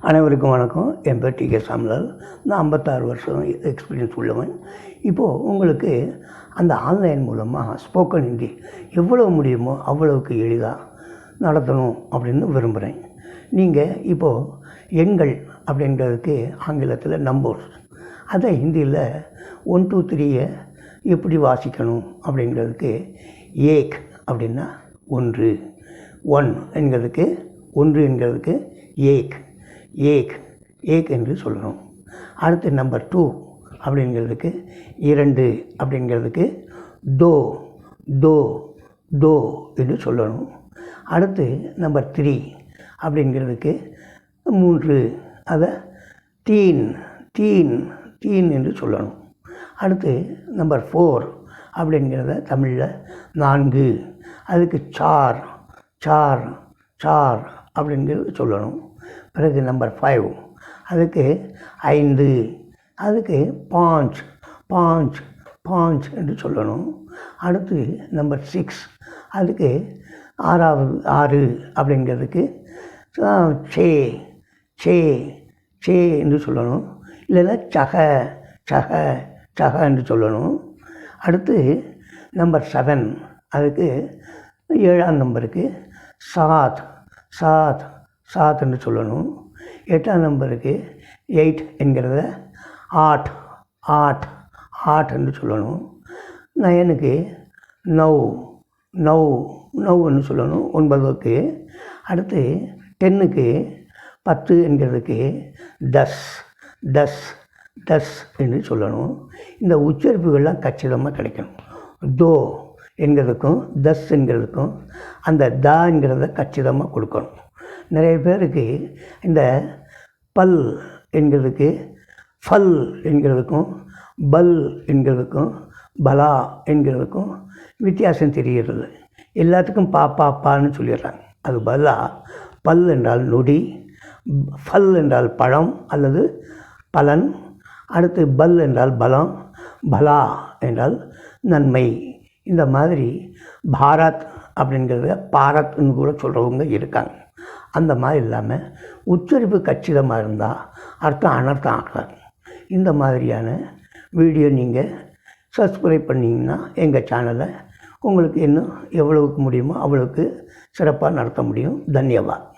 அனைவருக்கும் வணக்கம். என் பேர் டி.கே. சாமிலால். நான் 56 வருஷம் எக்ஸ்பீரியன்ஸ் உள்ளவன். இப்போது உங்களுக்கு அந்த ஆன்லைன் மூலமாக ஸ்போக்கன் ஹிந்தி எவ்வளோ முடியுமோ அவ்வளவுக்கு எளிதாக நடத்தணும் அப்படின்னு விரும்புகிறேன். நீங்கள் இப்போது எண்கள் அப்படிங்கிறதுக்கு ஆங்கிலத்தில் நம்பர்ஸ், அதை ஹிந்தியில் 1 2 3 எப்படி வாசிக்கணும் அப்படிங்கிறதுக்கு ஏக் அப்படின்னா ஒன்று, ஒன்று என்கிறதுக்கு ஏக் ஏக் ஏக் என்று சொல்லணும். அடுத்து நம்பர் 2 அப்படிங்கிறதுக்கு 2 அப்படிங்கிறதுக்கு தோ தோ தோ என்று சொல்லணும். அடுத்து நம்பர் 3 அப்படிங்கிறதுக்கு 3, அதை தீன் தீன் தீன் என்று சொல்லணும். அடுத்து நம்பர் 4 அப்படிங்கிறத தமிழில் 4, அதுக்கு சார் சார் சார் அப்படிங்கிறது சொல்லணும். பிறகு நம்பர் 5 அதுக்கு 5, அதுக்கு பாஞ்ச் பாஞ்ச் பாஞ்ச் என்று சொல்லணும். அடுத்து நம்பர் 6 அதுக்கு 6 அப்படிங்கிறதுக்கு சே சே சே என்று சொல்லணும். இல்லைன்னா சக சக சக என்று சொல்லணும். அடுத்து நம்பர் 7 அதுக்கு 7ஆம் நம்பருக்கு சாத் சாத் சாத் என்று சொல்லணும். 8ஆம் நம்பருக்கு 8 என்கிறத ஆட் ஆட் ஆட் என்று சொல்லணும். 9க்கு நவ் நவ் நவ் என்று சொல்லணும். 9க்கு. அடுத்து 10க்கு 10 என்கிறதுக்கு தஸ் தஸ் தஸ் என்று சொல்லணும். இந்த உச்சரிப்புகள்லாம் கச்சிதமாக கிடைக்கணும். தோ என்கிறதுக்கும் தஸ் என்கிறதுக்கும் அந்த தாங்கிறத கச்சிதமாக கொடுக்கணும். நிறைய பேருக்கு இந்த பல் என்கிறதுக்கு ஃபல் என்கிறதுக்கும் பல் என்கிறதுக்கும் பலா என்கிறதுக்கும் வித்தியாசம் தெரிகிறது. எல்லாத்துக்கும் பாப்பான்னு சொல்லிடுறாங்க. அது பதிலாக பல் என்றால் நொடி, ஃபல் என்றால் பழம் அல்லது பலன், அடுத்து பல் என்றால் பலம், பலா என்றால் நன்மை. இந்த மாதிரி பாரத் அப்படிங்கிறத பாரத்னு கூட சொல்கிறவங்க இருக்காங்க. அந்த மாதிரி இல்லாமல் உச்சரிப்பு கச்சிதமாக இருந்தால் அர்த்தம் அனர்த்தம் ஆகாது. இந்த மாதிரியான வீடியோ நீங்கள் சப்ஸ்கிரைப் பண்ணிங்கன்னா எங்கள் சேனலை உங்களுக்கு இன்னும் எவ்வளவுக்கு முடியுமோ அவ்வளவுக்கு சிறப்பாக நடத்த முடியும். தன்யவாத்.